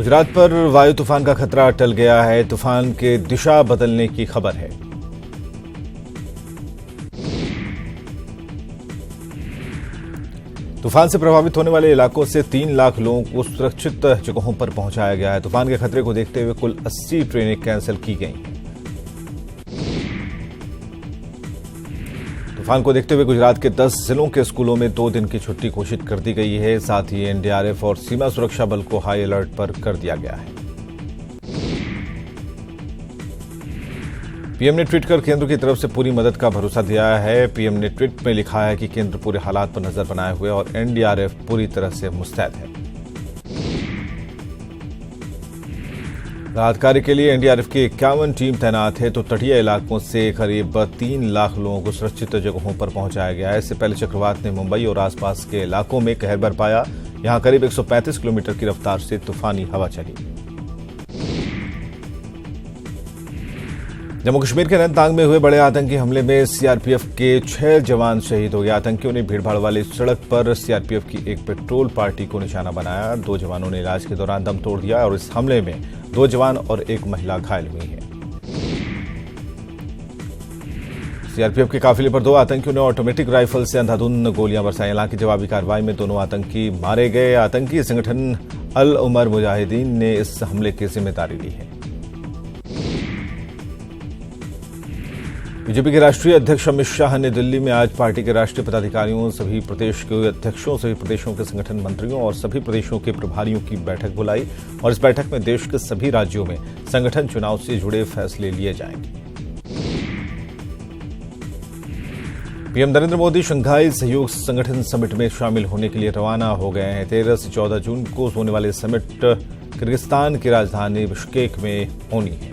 गुजरात पर वायु तूफान का खतरा टल गया है। तूफान के दिशा बदलने की खबर है। तूफान से प्रभावित होने वाले इलाकों से 3 लाख लोगों को सुरक्षित जगहों पर पहुंचाया गया है। तूफान के खतरे को देखते हुए कुल 80 ट्रेनें कैंसिल की गई हैं। तूफान को देखते हुए गुजरात के 10 जिलों के स्कूलों में 2 दिन की छुट्टी घोषित कर दी गई है। साथ ही एनडीआरएफ और सीमा सुरक्षा बल को हाई अलर्ट पर कर दिया गया है। पीएम ने ट्वीट कर केंद्र की तरफ से पूरी मदद का भरोसा दिया है। पीएम ने ट्वीट में लिखा है कि केंद्र पूरे हालात पर नजर बनाए हुए और एनडीआरएफ पूरी तरह से मुस्तैद है। राहत कार्य के लिए एनडीआरएफ की 51 टीम तैनात है, तो तटीय इलाकों से करीब 3 लाख लोगों को सुरक्षित जगहों पर पहुंचाया गया है। इससे पहले चक्रवात ने मुंबई और आसपास के इलाकों में कहर बरपाया। यहां करीब 135 किलोमीटर की रफ्तार से तूफानी हवा चली। जम्मू कश्मीर के अनंतनाग में हुए बड़े आतंकी हमले में सीआरपीएफ के 6 जवान शहीद हो गए। आतंकियों ने भीड़भाड़ वाली सड़क पर सीआरपीएफ की एक पेट्रोल पार्टी को निशाना बनाया। 2 जवानों ने इलाज के दौरान दम तोड़ दिया और इस हमले में 2 जवान और 1 महिला घायल हुई है। सीआरपीएफ के काफिले पर 2 आतंकियों ने ऑटोमेटिक राइफल से अंधाधुंध गोलियां बरसाई। हालांकि जवाबी कार्रवाई में दोनों आतंकी मारे गए। आतंकी संगठन अल उमर मुजाहिदीन ने इस हमले की जिम्मेदारी ली है। बीजेपी के राष्ट्रीय अध्यक्ष अमित शाह ने दिल्ली में आज पार्टी के राष्ट्रीय पदाधिकारियों, सभी प्रदेश के अध्यक्षों, सभी प्रदेशों के संगठन मंत्रियों और सभी प्रदेशों के प्रभारियों की बैठक बुलाई और इस बैठक में देश के सभी राज्यों में संगठन चुनाव से जुड़े फैसले लिए जाएंगे। पीएम नरेंद्र मोदी शंघाई सहयोग संगठन समिट में शामिल होने के लिए रवाना हो गए हैं। 13 से 14 जून को होने वाले समिट किर्गिस्तान की राजधानी बिश्केक में होनी है।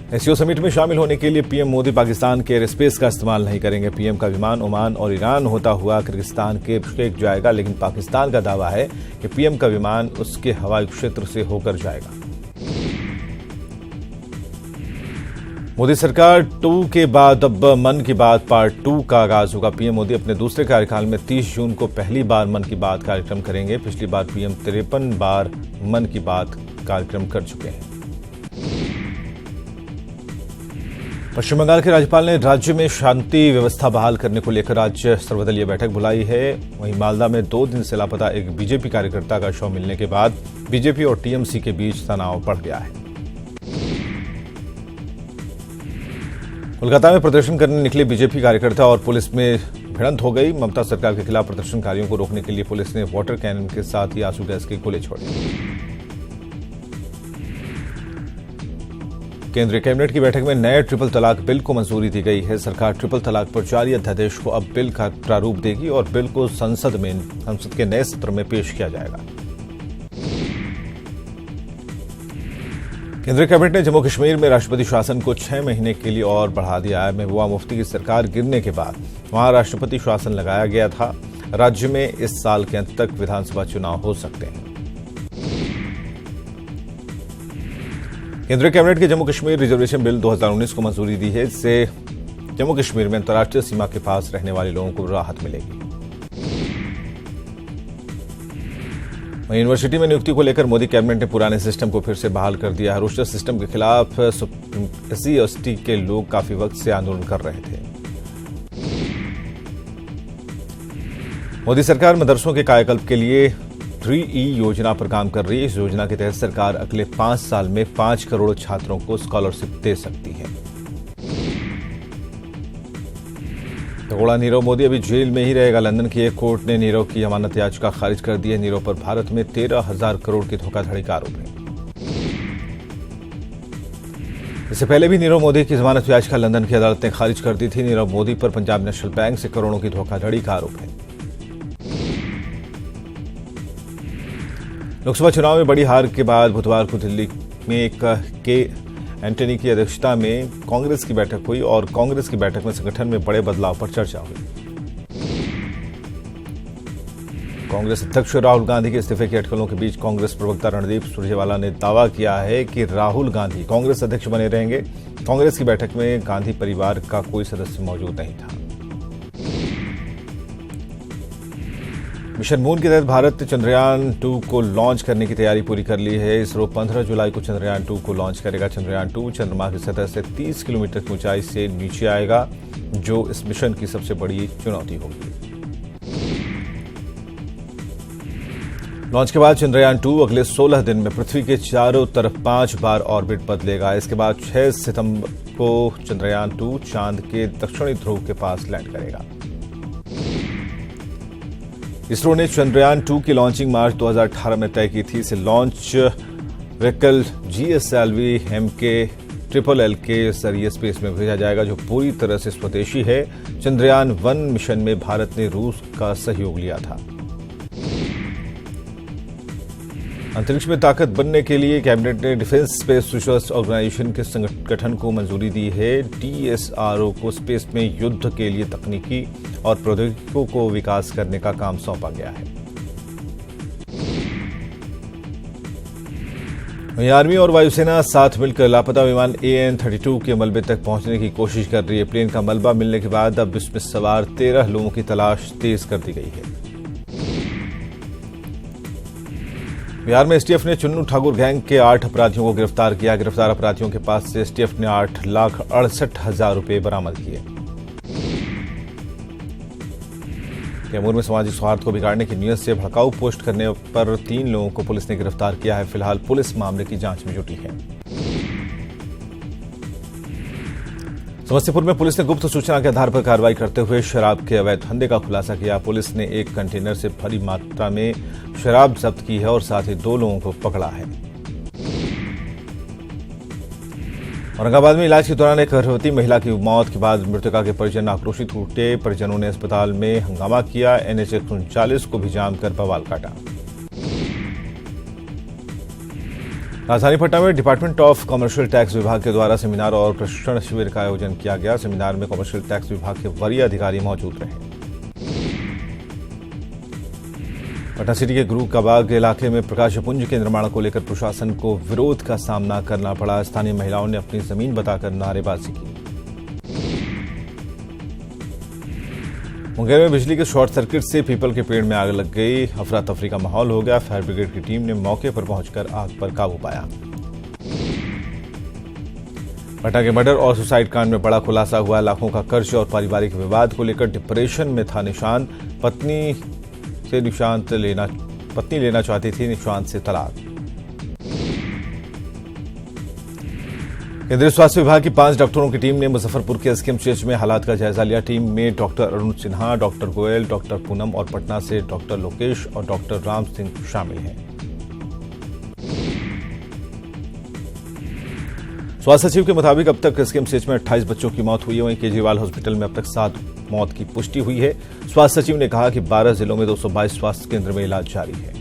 एससीओ समिट में शामिल होने के लिए पीएम मोदी पाकिस्तान के एयर स्पेस का इस्तेमाल नहीं करेंगे। पीएम का विमान ओमान और ईरान होता हुआ किर्गिस्तान के बिश्केक जाएगा, लेकिन पाकिस्तान का दावा है कि पीएम का विमान उसके हवाई क्षेत्र से होकर जाएगा। मोदी सरकार 2 के बाद अब मन की बात पार्ट 2 का आगाज होगा। पीएम मोदी अपने दूसरे कार्यकाल में 30 जून को पहली बार मन की बात कार्यक्रम करेंगे। पिछली बार पीएम 53 बार मन की बात कार्यक्रम कर चुके हैं। पश्चिम बंगाल के राज्यपाल ने राज्य में शांति व्यवस्था बहाल करने को लेकर आज सर्वदलीय बैठक बुलाई है। वहीं मालदा में 2 दिन से लापता एक बीजेपी कार्यकर्ता का शव मिलने के बाद बीजेपी और टीएमसी के बीच तनाव बढ़ गया है। कोलकाता में प्रदर्शन करने निकले बीजेपी कार्यकर्ता और पुलिस में भिड़ंत हो गई। ममता सरकार के खिलाफ प्रदर्शनकारियों को रोकने के लिए पुलिस ने वाटर कैनन के साथ ही आंसू गैस के गोले छोड़े। केंद्रीय कैबिनेट की बैठक में नए ट्रिपल तलाक बिल को मंजूरी दी गई है। सरकार ट्रिपल तलाक पर जारी अध्यादेश को अब बिल का प्रारूप देगी और बिल को संसद के नए सत्र में पेश किया जाएगा। केंद्रीय कैबिनेट ने जम्मू कश्मीर में राष्ट्रपति शासन को 6 महीने के लिए और बढ़ा दिया है। महबूबा मुफ्ती की सरकार गिरने के बाद वहां राष्ट्रपति शासन लगाया गया था। राज्य में इस साल के अंत तक विधानसभा चुनाव हो सकते हैं। केंद्रीय कैबिनेट के जम्मू कश्मीर रिजर्वेशन बिल 2019 को मंजूरी दी है। इससे जम्मू कश्मीर में अंतर्राष्ट्रीय सीमा के पास रहने वाले लोगों को राहत मिलेगी। वहीं यूनिवर्सिटी में नियुक्ति को लेकर मोदी कैबिनेट ने पुराने सिस्टम को फिर से बहाल कर दिया है। रोस्टर सिस्टम के खिलाफ SC/ST के लोग काफी वक्त से आंदोलन कर रहे थे। मोदी सरकार मदरसों के कायाकल्प के लिए 3E योजना पर काम कर रही है। इस योजना के तहत सरकार अगले 5 साल में 5 करोड़ छात्रों को स्कॉलरशिप दे सकती है। भगोड़ा नीरव मोदी अभी जेल में ही रहेगा। लंदन की एक कोर्ट ने नीरव की जमानत याचिका खारिज कर दी है। नीरव पर भारत में 13,000 करोड़ की धोखाधड़ी का आरोप है। इससे पहले भी नीरव मोदी की जमानत याचिका लंदन की अदालत ने खारिज कर दी थी। नीरव मोदी पर पंजाब नेशनल बैंक से करोड़ों की धोखाधड़ी का आरोप है। लोकसभा चुनाव में बड़ी हार के बाद बुधवार को दिल्ली में के एंटनी की अध्यक्षता में कांग्रेस की बैठक हुई और कांग्रेस की बैठक में संगठन में बड़े बदलाव पर चर्चा हुई। कांग्रेस अध्यक्ष राहुल गांधी के इस्तीफे की अटकलों के बीच कांग्रेस प्रवक्ता रणदीप सुरजेवाला ने दावा किया है कि राहुल गांधी कांग्रेस अध्यक्ष बने रहेंगे। कांग्रेस की बैठक में गांधी परिवार का कोई सदस्य मौजूद नहीं था। मिशन मून के तहत भारत ने चंद्रयान 2 को लॉन्च करने की तैयारी पूरी कर ली है। इसरो 15 जुलाई को चंद्रयान 2 को लॉन्च करेगा। चंद्रयान 2 चंद्रमा की सतह से 30 किलोमीटर की ऊंचाई से नीचे आएगा, जो इस मिशन की सबसे बड़ी चुनौती होगी। लॉन्च के बाद चंद्रयान 2 अगले 16 दिन में पृथ्वी के चारों तरफ 5 बार ऑर्बिट बदलेगा। इसके बाद 6 सितंबर को चंद्रयान 2 चांद के दक्षिणी ध्रुव के पास लैंड करेगा। इसरो ने चंद्रयान 2 की लॉन्चिंग मार्च 2018 में तय की थी। इसे लॉन्च व्हीकल GSLV MK-LLL के जरिए स्पेस में भेजा जाएगा, जो पूरी तरह से स्वदेशी है। चंद्रयान 1 मिशन में भारत ने रूस का सहयोग लिया था। अंतरिक्ष में ताकत बनने के लिए कैबिनेट ने डिफेंस स्पेस रिसर्च ऑर्गेनाइजेशन के संगठन को मंजूरी दी है। DSRO को स्पेस में युद्ध के लिए तकनीकी और प्रौद्योगिकियों को विकास करने का काम सौंपा गया है। वहीं आर्मी और वायुसेना साथ मिलकर लापता विमान AN-32 के मलबे तक पहुंचने की कोशिश कर रही है। प्लेन का मलबा मिलने के बाद अब इसमें सवार 13 लोगों की तलाश तेज कर दी गई है। बिहार में STF ने चुन्नू ठाकुर गैंग के 8 अपराधियों को गिरफ्तार किया। गिरफ्तार अपराधियों के पास से STF ने 8,68,000 रुपए बरामद किए। कैमूर में सामाजिक सौहार्द को बिगाड़ने की नीयत से भड़काऊ पोस्ट करने पर 3 लोगों को पुलिस ने गिरफ्तार किया है। फिलहाल पुलिस मामले की जांच में जुटी है। समस्तीपुर में पुलिस ने गुप्त सूचना के आधार पर कार्रवाई करते हुए शराब के अवैध धंधे का खुलासा किया। पुलिस ने एक कंटेनर से भारी मात्रा में शराब जब्त की है और साथ ही 2 लोगों को पकड़ा है। औरंगाबाद में इलाज के दौरान एक गर्भवती महिला की मौत के बाद मृतका के परिजन आक्रोशित हुए। परिजनों ने अस्पताल में हंगामा किया। NH 139 को भी जाम कर बवाल काटा। राजधानी पटना में डिपार्टमेंट ऑफ कमर्शियल टैक्स विभाग के द्वारा सेमिनार और प्रशिक्षण शिविर का आयोजन किया गया। सेमिनार में कमर्शियल टैक्स विभाग के वरीय अधिकारी मौजूद रहे। पटना सिटी के गुरु का बाग इलाके में प्रकाश पुंज के निर्माण को लेकर प्रशासन को विरोध का सामना करना पड़ा। स्थानीय महिलाओं ने अपनी जमीन बताकर नारेबाजी की। मुंगेर में बिजली के शॉर्ट सर्किट से पीपल के पेड़ में आग लग गई। अफरा तफरी का माहौल हो गया। फायर ब्रिगेड की टीम ने मौके पर पहुंचकर आग पर काबू पाया। पटना के मर्डर और सुसाइड कांड में बड़ा खुलासा हुआ। लाखों का कर्ज और पारिवारिक विवाद को लेकर डिप्रेशन में था निशांत। पत्नी लेना चाहती थी निशांत से तलाक। केंद्रीय स्वास्थ्य विभाग की 5 डॉक्टरों की टीम ने मुजफ्फरपुर के SKMCH में हालात का जायजा लिया। टीम में doctor Arun Sinha, doctor Goyal, doctor Poonam और पटना से डॉक्टर लोकेश और डॉक्टर राम सिंह शामिल हैं। स्वास्थ्य सचिव के मुताबिक अब तक SKMCH में 28 बच्चों की मौत हुई है। वहीं केजरीवाल हॉस्पिटल में अब तक 7 मौत की पुष्टि हुई है। स्वास्थ्य सचिव ने कहा कि 12 जिलों में 222 स्वास्थ्य केंद्र में इलाज जारी है।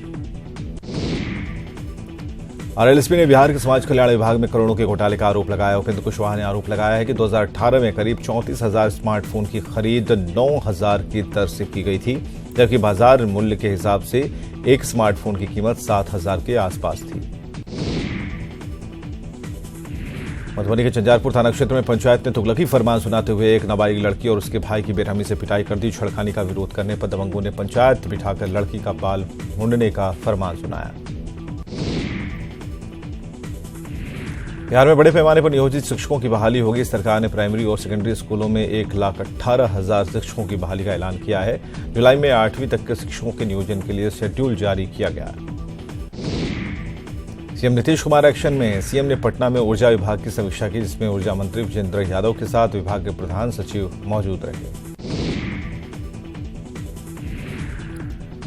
RLSP ने बिहार के समाज कल्याण विभाग में करोड़ों के घोटाले का आरोप लगाया। उपेंद्र कुशवाहा ने आरोप लगाया है कि 2018 में करीब 34,000 स्मार्टफोन की खरीद 9,000 की दर से की गई थी, जबकि बाजार मूल्य के हिसाब से एक स्मार्टफोन की कीमत 7,000 के आसपास थी। मधुबनी के झंझारपुर थाना क्षेत्र में पंचायत ने तुगलकी फरमान सुनाते हुए एक नाबालिग लड़की और उसके भाई की बेरहमी से पिटाई कर दी। छेड़खानी का विरोध करने पर दबंगों ने पंचायत बिठाकर लड़की का बाल मुंडने का फरमान सुनाया। बिहार में बड़े पैमाने पर नियोजित शिक्षकों की बहाली होगी। सरकार ने प्राइमरी और सेकेंडरी स्कूलों में 1,18,000 शिक्षकों की बहाली का ऐलान किया है। जुलाई में 8वीं तक के शिक्षकों के नियोजन के लिए शेड्यूल जारी किया गया। सीएम नीतीश कुमार एक्शन में। सीएम ने पटना में ऊर्जा विभाग की समीक्षा की, जिसमें ऊर्जा मंत्री विजेंद्र यादव के साथ विभाग के प्रधान सचिव मौजूद रहे।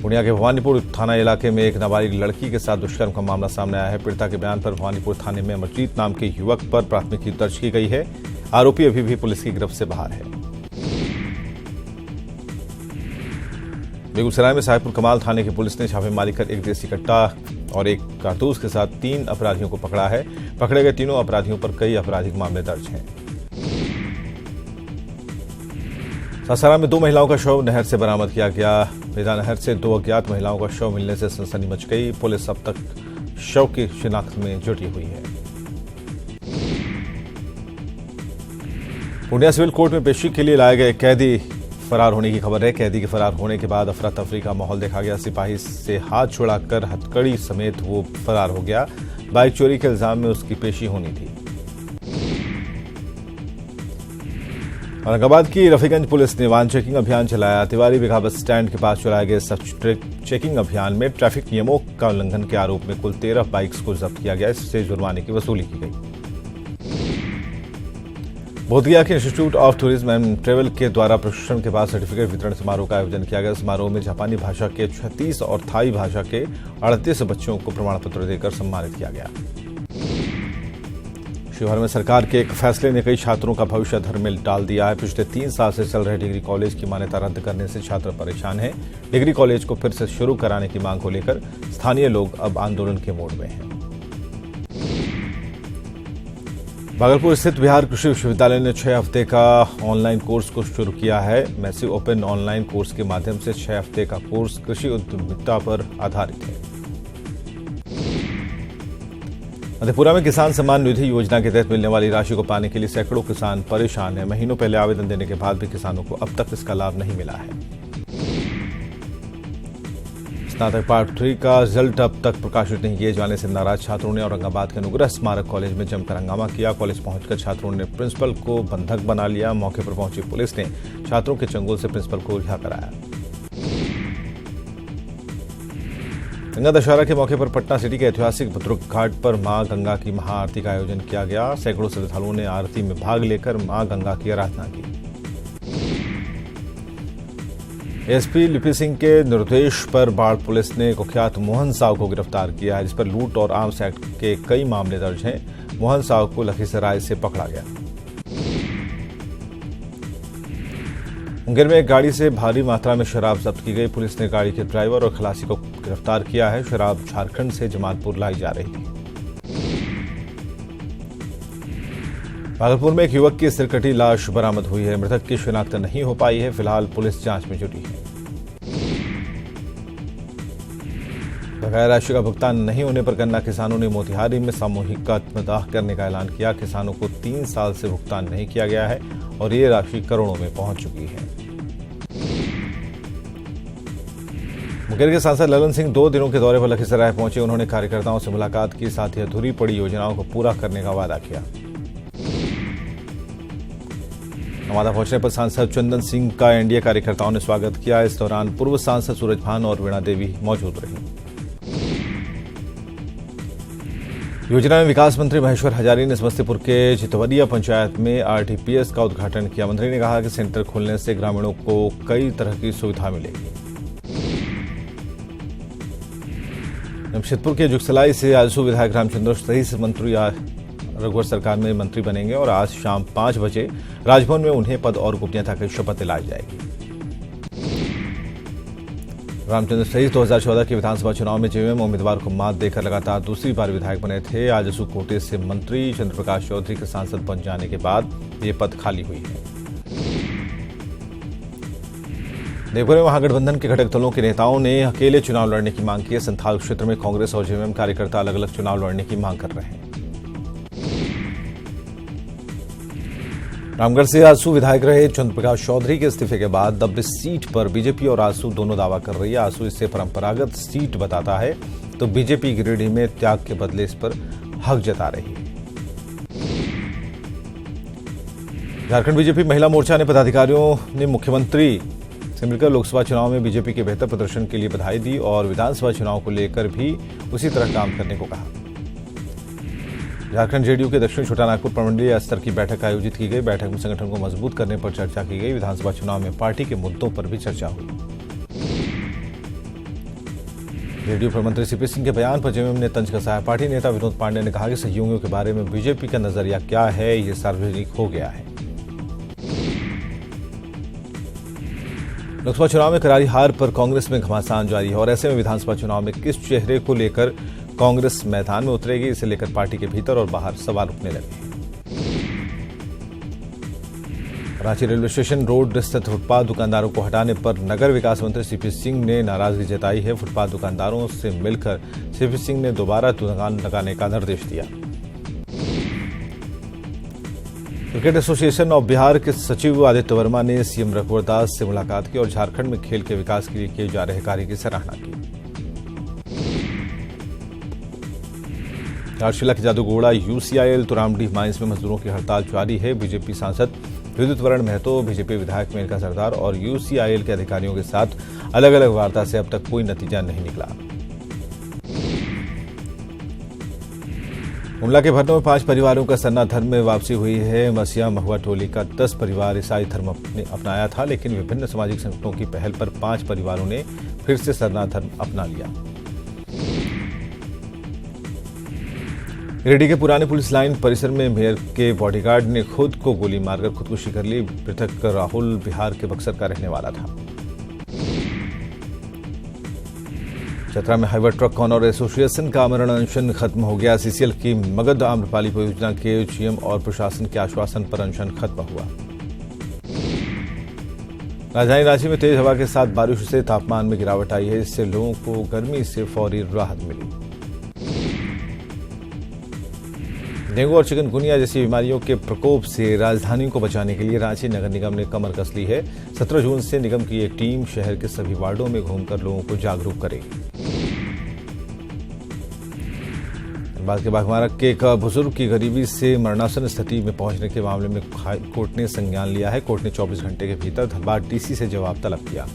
पूर्णिया के भवानीपुर थाना इलाके में एक नाबालिग लड़की के साथ दुष्कर्म का मामला सामने आया है। पीड़िता के बयान पर भवानीपुर थाने में अमरजीत नाम के युवक पर प्राथमिकी दर्ज की गई है। आरोपी अभी भी पुलिस की गिरफ्त से बाहर है। बेगूसराय में साहिबपुर कमाल थाने की पुलिस ने छापेमारी कर एक देसी कट्टा और एक कारतूस के साथ 3 अपराधियों को पकड़ा है। पकड़े गए तीनों अपराधियों पर कई आपराधिक मामले दर्ज हैं। सासाराम में 2 महिलाओं का शव नहर से बरामद किया गया। बेदा नहर से 2 अज्ञात महिलाओं का शव मिलने से सनसनी मच गई। पुलिस अब तक शव की शिनाख्त में जुटी हुई है। पूर्णिया सिविल कोर्ट में पेशी के लिए लाए गए कैदी फरार होने की खबर है। कैदी के फरार होने के बाद अफरा तफरी का माहौल देखा गया। सिपाही से हाथ छुड़ाकर हथकड़ी समेत वो फरार हो गया। बाइक चोरी के इल्जाम में उसकी पेशी होनी थी। औरंगाबाद की रफीगंज पुलिस ने वाहन चेकिंग अभियान चलाया। तिवारी बिघा बस स्टैंड के पास चलाए गए चेकिंग अभियान में ट्रैफिक नियमों का उल्लंघन के आरोप में कुल 13 बाइक्स को जब्त किया गया। इससे जुर्माने की वसूली की गई। बोधगया के institute of tourism and travel के द्वारा प्रशिक्षण के बाद सर्टिफिकेट वितरण समारोह का आयोजन किया गया। समारोह में जापानी भाषा के 36 और थाई भाषा के 38 बच्चों को प्रमाण पत्र देकर सम्मानित किया गया। शिवहर में सरकार के एक फैसले ने कई छात्रों का भविष्य अधर में डाल दिया है। पिछले 3 साल से चल रहे डिग्री कॉलेज की मान्यता रद्द करने से छात्र परेशान हैं। डिग्री कॉलेज को फिर से शुरू कराने की मांग को लेकर स्थानीय लोग अब आंदोलन के मोड में हैं। भागलपुर स्थित बिहार कृषि विश्वविद्यालय ने 6 हफ्ते का ऑनलाइन कोर्स को शुरू किया है। मैसिव ओपन ऑनलाइन कोर्स के माध्यम से 6 हफ्ते का कोर्स कृषि उद्यमिता पर आधारित है। मधेपुरा में किसान सम्मान निधि योजना के तहत मिलने वाली राशि को पाने के लिए सैकड़ों किसान परेशान हैं। महीनों पहले आवेदन देने के बाद भी किसानों को अब तक इसका लाभ नहीं मिला है। स्नातक पार्ट 3 का रिजल्ट अब तक प्रकाशित नहीं किए जाने से नाराज छात्रों ने औरंगाबाद के अनुग्रह स्मारक कॉलेज में जमकर हंगामा किया। कॉलेज पहुंचकर छात्रों ने प्रिंसिपल को बंधक बना लिया। मौके पर पहुंची पुलिस ने छात्रों के चंगुल से प्रिंसिपल को रिहा कराया। गंगा दशहरा के मौके पर पटना सिटी के ऐतिहासिक भद्रुक घाट पर मां गंगा की महाआरती का आयोजन किया गया। सैकड़ों श्रद्धालुओं ने आरती में भाग लेकर मां गंगा की आराधना की। एसपी लिपि सिंह के निर्देश पर बाढ़ पुलिस ने कुख्यात मोहन साव को गिरफ्तार किया है, जिस पर लूट और आर्म्स एक्ट के कई मामले दर्ज हैं। मोहन साव को लखीसराय से पकड़ा गया। मुंगेर में एक गाड़ी से भारी मात्रा में शराब जब्त की गई। पुलिस ने गाड़ी के ड्राइवर और खलासी को गिरफ्तार किया है। शराब झारखंड से जमालपुर लाई जा रही थी। भागलपुर में एक युवक की सिरकटी लाश बरामद हुई है। मृतक की शिनाख्त नहीं हो पाई है। फिलहाल पुलिस जांच में जुटी है। बकाया राशि का भुगतान नहीं होने पर गन्ना किसानों ने मोतिहारी में सामूहिक आत्मदाह करने का ऐलान किया। किसानों को 3 साल से भुगतान नहीं किया गया है और ये राशि करोड़ों में पहुंच चुकी है। मुंगेर के सांसद ललन सिंह 2 दिनों के दौरे पर लखीसराय पहुंचे। उन्होंने कार्यकर्ताओं से मुलाकात की, साथ ही अधूरी पड़ी योजनाओं को पूरा करने का वादा किया। नवादा पहुंचने पर सांसद चंदन सिंह का एनडीए कार्यकर्ताओं ने स्वागत किया। इस दौरान पूर्व सांसद सूरज भान और वीणा देवी मौजूद रही। योजना में विकास मंत्री महेश्वर हजारी ने समस्तीपुर के चितवरिया पंचायत में आरटीपीएस का उद्घाटन किया। मंत्री ने कहा कि सेंटर खुलने से ग्रामीणों को कई तरह की सुविधा मिलेगी। जमशेदपुर के जुगसलाई से आजसू विधायक रामचंद्र सहित मंत्री रघुवर सरकार में मंत्री बनेंगे और आज शाम 5 बजे राजभवन में उन्हें पद और गोपनीयता की शपथ दिलाई जाएगी। रामचंद्र सहित 2014 के विधानसभा चुनाव में जेएमएम उम्मीदवार को मात देकर लगातार दूसरी बार विधायक बने थे। आजसू कोटे से मंत्री चंद्र प्रकाश चौधरी के सांसद बन जाने के बाद ये पद खाली हुई है। देवघर में महागठबंधन के घटक दलों के नेताओं ने अकेले चुनाव लड़ने की मांग की है। संथाल क्षेत्र में कांग्रेस और जेएमएम कार्यकर्ता अलग अलग चुनाव लड़ने की मांग कर रहे हैं। रामगढ़ से आजसू विधायक रहे चंद्र प्रकाश चौधरी के इस्तीफे के बाद अब इस सीट पर बीजेपी और आजसू दोनों दावा कर रही है। आजसू इसे परंपरागत सीट बताता है तो बीजेपी गिरिडीह में त्याग के बदले इस पर हक जता रही है। झारखंड बीजेपी महिला मोर्चा ने पदाधिकारियों ने मुख्यमंत्री से मिलकर लोकसभा चुनाव में बीजेपी के बेहतर प्रदर्शन के लिए बधाई दी और विधानसभा चुनाव को लेकर भी उसी तरह काम करने को कहा। झारखंड जेडीयू के दक्षिण छोटानागपुर प्रमंडलीय स्तर की बैठक आयोजित की गई। बैठक में संगठन को मजबूत करने पर चर्चा की गई। विधानसभा चुनाव में पार्टी के मुद्दों पर भी चर्चा हुई। जेडीयू प्रमंत्री सीपी सिंह के बयान पर जेएमएम ने तंज कसा। पार्टी नेता विनोद पांडे ने कहा कि सहयोगियों के बारे में बीजेपी का नजरिया क्या है, ये सार्वजनिक हो गया है। लोकसभा चुनाव में करारी हार पर कांग्रेस में घमासान जारी है और ऐसे में विधानसभा चुनाव में किस चेहरे को लेकर कांग्रेस मैदान में उतरेगी, इसे लेकर पार्टी के भीतर और बाहर सवाल उठने लगे हैं। रांची रेलवे स्टेशन रोड स्थित फुटपाथ दुकानदारों को हटाने पर नगर विकास मंत्री सीपी सिंह ने नाराजगी जताई है। फुटपाथ दुकानदारों से मिलकर सीपी सिंह ने दोबारा दुकान लगाने का निर्देश दिया। क्रिकेट एसोसिएशन ऑफ बिहार के सचिव आदित्य वर्मा ने सीएम रघुवर दास से मुलाकात की और झारखंड में खेल के विकास के लिए किए जा रहे कार्य की सराहना की। राजशिला के जादूगोड़ा यूसीआईएल तुरामडीह माइंस में मजदूरों की हड़ताल जारी है। बीजेपी सांसद विद्युत वरण महतो, बीजेपी विधायक मेनका सरदार और यूसीआईएल के अधिकारियों के साथ अलग अलग वार्ता से अब तक कोई नतीजा नहीं निकला। गुमला के भरनों में 5 परिवारों का सरना धर्म में वापसी हुई है। मसिया महुआ टोली का 10 परिवार ईसाई धर्म अपनाया था, लेकिन विभिन्न सामाजिक संगठनों की पहल पर 5 परिवारों ने फिर से सरना धर्म अपना लिया। गिरिडीह के पुराने पुलिस लाइन परिसर में मेयर के बॉडीगार्ड ने खुद को गोली मारकर खुदकुशी कर ली। मृतक राहुल बिहार के बक्सर का रहने वाला था। चतरा में हाईवे ट्रक ऑनर एसोसिएशन का आमरण अनशन खत्म हो गया। सीसीएल की मगध आम्रपाली परियोजना के जीएम और प्रशासन के आश्वासन पर अनशन खत्म हुआ। राजधानी रांची में तेज हवा के साथ बारिश से तापमान में गिरावट आई है। इससे लोगों को गर्मी से फौरी राहत मिली। डेंगू और चिकनगुनिया जैसी बीमारियों के प्रकोप से राजधानी को बचाने के लिए रांची नगर निगम ने कमर कस ली है। 17 जून से निगम की एक टीम शहर के सभी वार्डों में घूमकर लोगों को जागरूक करेगी। धनबाद के बाघमारा के एक बुजुर्ग की गरीबी से मरणासन स्थिति में पहुंचने के मामले में कोर्ट ने संज्ञान लिया है। कोर्ट ने 24 घंटे के भीतर धनबाद डीसी से जवाब तलब किया।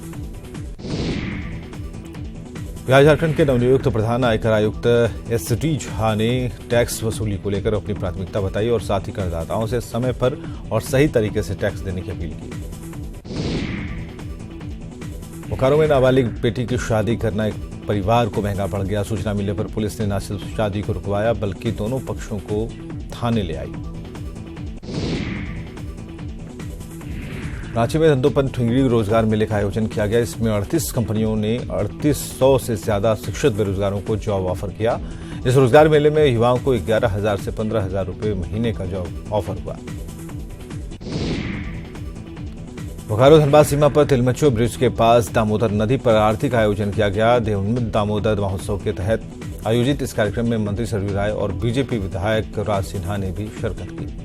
बिहार झारखंड के नवनियुक्त प्रधान आयकर आयुक्त एसडी झा ने टैक्स वसूली को लेकर अपनी प्राथमिकता बताई और साथ ही करदाताओं से समय पर और सही तरीके से टैक्स देने की अपील की। बोकारो में नाबालिग बेटी की शादी करना एक परिवार को महंगा पड़ गया। सूचना मिलने पर पुलिस ने न सिर्फ शादी को रुकवाया बल्कि दोनों पक्षों को थाने ले आई। रांची में धंधोपन ठिंगरी रोजगार मेले का आयोजन किया गया। इसमें 38 कंपनियों ने 3800 से ज्यादा शिक्षित बेरोजगारों को जॉब ऑफर किया। इस रोजगार मेले में युवाओं को 11,000 से 15,000 रुपए महीने का जॉब ऑफर हुआ। बोकारो धनबाद सीमा पर तिलमच्चो ब्रिज के पास दामोदर नदी पर आर्थिक आयोजन किया गया। देवोन्मुख दामोदर महोत्सव के तहत आयोजित इस कार्यक्रम में मंत्री सरयू राय और बीजेपी विधायक राज सिन्हा ने भी शिरकत की।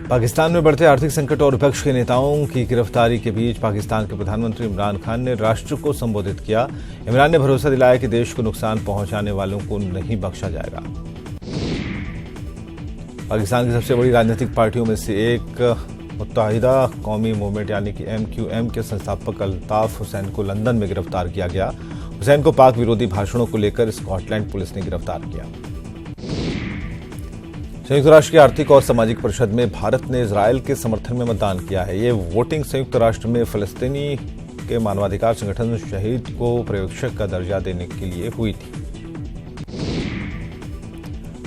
पाकिस्तान में बढ़ते आर्थिक संकट और विपक्ष के नेताओं की गिरफ्तारी के बीच पाकिस्तान के प्रधानमंत्री इमरान खान ने राष्ट्र को संबोधित किया। इमरान ने भरोसा दिलाया कि देश को नुकसान पहुंचाने वालों को नहीं बख्शा जाएगा। पाकिस्तान की सबसे बड़ी राजनीतिक पार्टियों में से एक मुत्तहिदा कौमी मूवमेंट यानी कि MQM के संस्थापक अल्ताफ हुसैन को लंदन में गिरफ्तार किया गया। हुसैन को पाक विरोधी भाषणों को लेकर स्कॉटलैंड पुलिस ने गिरफ्तार किया। संयुक्त राष्ट्र की आर्थिक और सामाजिक परिषद में भारत ने इजरायल के समर्थन में मतदान किया है। ये वोटिंग संयुक्त राष्ट्र में फलस्तीनी के मानवाधिकार संगठन शहीद को पर्यवेक्षक का दर्जा देने के लिए हुई थी।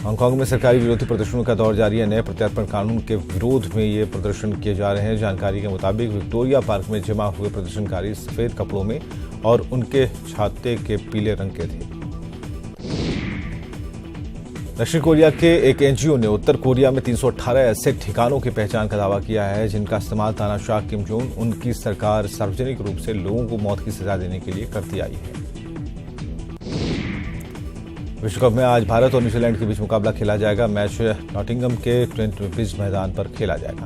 हांगकांग में सरकारी विरोधी प्रदर्शनों का दौर जारी है। नए प्रत्यर्पण कानून के विरोध में ये प्रदर्शन किए जा रहे हैं। जानकारी के मुताबिक विक्टोरिया पार्क में जमा हुए प्रदर्शनकारी सफेद कपड़ों में और उनके छाते के पीले रंग के थे। दक्षिण कोरिया के एक एनजीओ ने उत्तर कोरिया में 318 ऐसे ठिकानों की पहचान का दावा किया है जिनका इस्तेमाल तानाशाह किम जोंग उनकी सरकार सार्वजनिक रूप से लोगों को मौत की सजा देने के लिए करती आई है। विश्व कप में आज भारत और न्यूजीलैंड के बीच मुकाबला खेला जाएगा। मैच नॉटिंघम के ट्रेंट ब्रिज मैदान पर खेला जाएगा।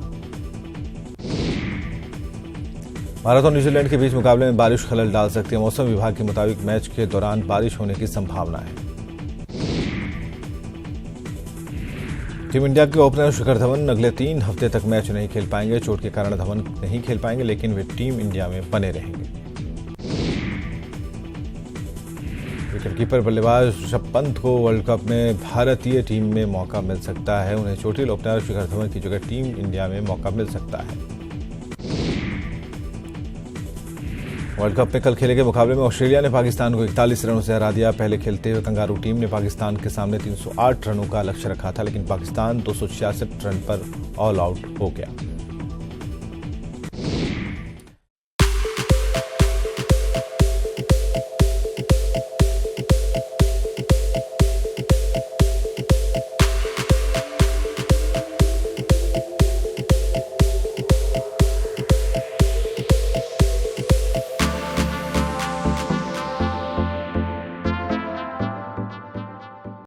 भारत और न्यूजीलैंड के बीच मुकाबले में बारिश खलल डाल सकती है। मौसम विभाग के मुताबिक मैच के दौरान बारिश होने की संभावना है। टीम इंडिया के ओपनर शिखर धवन अगले 3 हफ्ते तक मैच नहीं खेल पाएंगे। चोट के कारण धवन नहीं खेल पाएंगे, लेकिन वे टीम इंडिया में बने रहेंगे। विकेटकीपर बल्लेबाज ऋषभ पंत को वर्ल्ड कप में भारतीय टीम में मौका मिल सकता है। उन्हें चोटिल ओपनर शिखर धवन की जगह टीम इंडिया में मौका मिल सकता है। वर्ल्ड कप में कल खेले गए मुकाबले में ऑस्ट्रेलिया ने पाकिस्तान को 41 रनों से हरा दिया। पहले खेलते हुए कंगारू टीम ने पाकिस्तान के सामने 308 रनों का लक्ष्य रखा था, लेकिन पाकिस्तान 266 रन पर ऑल आउट हो गया।